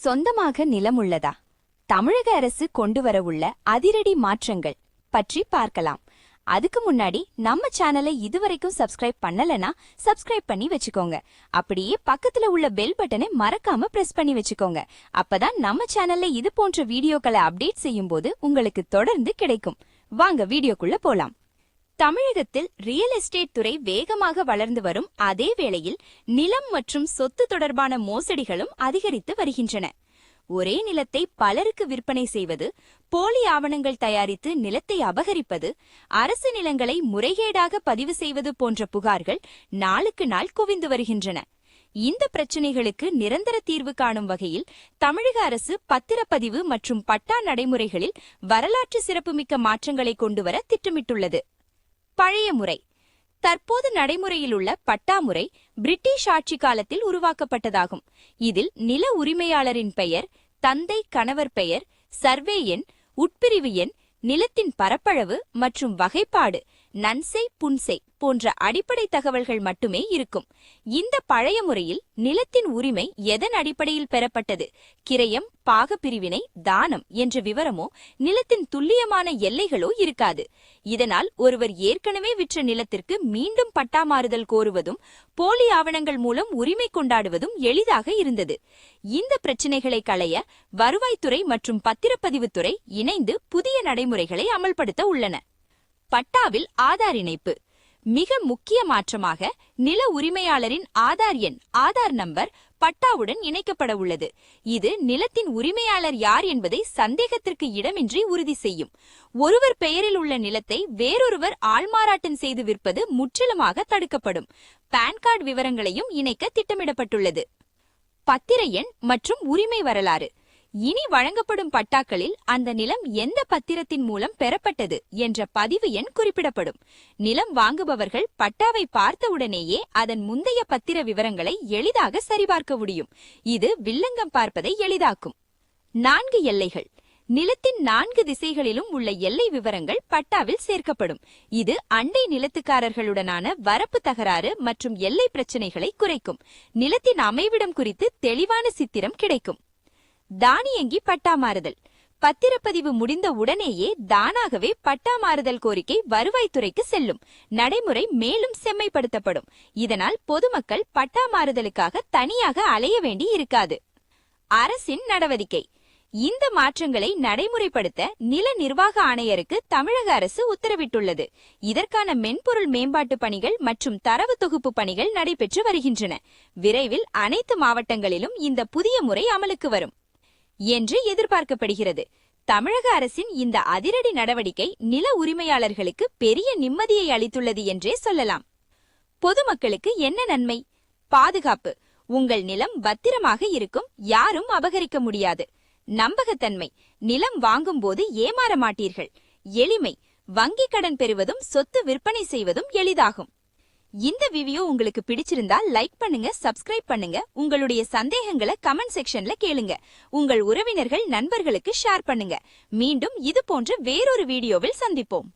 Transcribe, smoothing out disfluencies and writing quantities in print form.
சொந்தமாக நிலம் உள்ளதா? தமிழக அரசு கொண்டு வரவுள்ள அதிரடி மாற்றங்கள் பற்றி பார்க்கலாம். அதுக்கு முன்னாடி நம்ம சேனலை இதுவரைக்கும் சப்ஸ்கிரைப் பண்ணலனா சப்ஸ்கிரைப் பண்ணி வச்சுக்கோங்க. அப்படியே பக்கத்துல உள்ள பெல் பட்டனை மறக்காம பிரஸ் பண்ணி வச்சுக்கோங்க. அப்பதான் நம்ம சேனல்ல இது போன்ற வீடியோக்களை அப்டேட் செய்யும் போது உங்களுக்கு தொடர்ந்து கிடைக்கும். வாங்க வீடியோக்குள்ள போலாம். தமிழகத்தில் ரியல் எஸ்டேட் துறை வேகமாக வளர்ந்து வரும் அதே வேளையில் நிலம் மற்றும் சொத்து தொடர்பான மோசடிகளும் அதிகரித்து வருகின்றன. ஒரே நிலத்தை பலருக்கு விற்பனை செய்வது, போலி ஆவணங்கள் தயாரித்து நிலத்தை அபகரிப்பது, அரசு நிலங்களை முறைகேடாக பதிவு செய்வது போன்ற புகார்கள் நாளுக்கு நாள் குவிந்து வருகின்றன. இந்த பிரச்சினைகளுக்கு நிரந்தர தீர்வு காணும் வகையில் தமிழக அரசு பத்திரப்பதிவு மற்றும் பட்டா நடைமுறைகளில் வரலாற்று சிறப்புமிக்க மாற்றங்களை கொண்டுவர திட்டமிட்டுள்ளது. பழைய முறை. தற்போது நடைமுறையில் உள்ள பட்டா முறை பிரிட்டிஷ் ஆட்சி காலத்தில் உருவாக்கப்பட்டதாகும். இதில் நில உரிமையாளரின் பெயர், தந்தை கணவர் பெயர், சர்வே எண், உட்பிரிவு எண், நிலத்தின் பரப்பளவு மற்றும் வகைப்பாடு, நன்சை புன்சை போன்ற அடிப்படை தகவல்கள் மட்டுமே இருக்கும். இந்த பழைய முறையில் நிலத்தின் உரிமை எதன் அடிப்படையில் பெறப்பட்டது, கிரயம், பாகப்பிரிவினை, தானம் என்ற விவரமோ நிலத்தின் துல்லியமான எல்லைகளோ இருக்காது. இதனால் ஒருவர் ஏற்கனவே விற்ற நிலத்திற்கு மீண்டும் பட்டா மாறுதல் கோருவதும் போலி ஆவணங்கள் மூலம் உரிமை கொண்டாடுவதும் எளிதாக இருந்தது. இந்த பிரச்சினைகளை களைய வருவாய்த்துறை மற்றும் பத்திரப்பதிவுத்துறை இணைந்து புதிய நடைமுறைகளை அமல்படுத்த உள்ளன. பட்டாவில் ஆதார் இணைப்பு. மிக முக்கிய மாற்றமாக நில உரிமையாளரின் ஆதார் எண், ஆதார் நம்பர் பட்டாவுடன் இணைக்கப்பட உள்ளது. இது நிலத்தின் உரிமையாளர் யார் என்பதை சந்தேகத்திற்கு இடமின்றி உறுதி செய்யும். ஒருவர் பெயரில் உள்ள நிலத்தை வேறொருவர் ஆள்மாறாட்டம் செய்து விற்பது முற்றிலுமாக தடுக்கப்படும். பான் கார்டு விவரங்களையும் இணைக்க திட்டமிடப்பட்டுள்ளது. பத்திர எண் மற்றும் உரிமை வரலாறு. இனி வழங்கப்படும் பட்டாக்களில் அந்த நிலம் எந்த பத்திரத்தின் மூலம் பெறப்பட்டது என்ற பதிவு எண் குறிப்பிடப்படும். நிலம் வாங்குபவர்கள் பட்டாவை பார்த்தவுடனேயே அதன் முந்தைய பத்திர விவரங்களை எளிதாக சரிபார்க்க முடியும். இது வில்லங்கம் பார்ப்பதை எளிதாக்கும். 4 எல்லைகள். நிலத்தின் 4 திசைகளிலும் உள்ள எல்லை விவரங்கள் பட்டாவில் சேர்க்கப்படும். இது அண்டை நிலத்துக்காரர்களுடனான வரப்பு தகராறு மற்றும் எல்லை பிரச்சினைகளை குறைக்கும். நிலத்தின் அமைவிடம் குறித்து தெளிவான சித்திரம் கிடைக்கும். தானியங்கி பட்டா மாறுதல். பத்திரப்பதிவு முடிந்த உடனேயே தானாகவே பட்டா மாறுதல் கோரிக்கை வருவாய்த்துறைக்கு செல்லும். நடைமுறை மேலும் செம்மைப்படுத்தப்படும். இதனால் பொதுமக்கள் பட்டா மாறுதலுக்காக தனியாக அலைய வேண்டி இருக்காது. அரசின் நடவடிக்கை. இந்த மாற்றங்களை நடைமுறைப்படுத்த நில நிர்வாக ஆணையருக்கு தமிழக அரசு உத்தரவிட்டுள்ளது. இதற்கான மென்பொருள் மேம்பாட்டு பணிகள் மற்றும் தரவு தொகுப்பு பணிகள் நடைபெற்று வருகின்றன. விரைவில் அனைத்து மாவட்டங்களிலும் இந்த புதிய முறை அமலுக்கு வரும் என்று எதிர்பார்க்கப்படுகிறது. தமிழக அரசின் இந்த அதிரடி நடவடிக்கை நில உரிமையாளர்களுக்கு பெரிய நிம்மதியை அளித்துள்ளது என்றே சொல்லலாம். பொதுமக்களுக்கு என்ன நன்மை? பாதுகாப்பு. உங்கள் நிலம் பத்திரமாக இருக்கும், யாரும் அபகரிக்க முடியாது. நம்பகத்தன்மை. நிலம் வாங்கும் போது ஏமாற மாட்டீர்கள். எளிமை. வங்கி கடன் பெறுவதும் சொத்து விற்பனை செய்வதும் எளிதாகும். இந்த வீடியோ உங்களுக்கு பிடிச்சிருந்தா லைக் பண்ணுங்க, சப்ஸ்கிரைப் பண்ணுங்க. உங்களுடைய சந்தேகங்களை கமெண்ட் செக்ஷன்ல கேளுங்க. உங்கள் உறவினர்கள், நண்பர்களுக்கு ஷேர் பண்ணுங்க. மீண்டும் இது போன்ற வேறொரு வீடியோவில் சந்திப்போம்.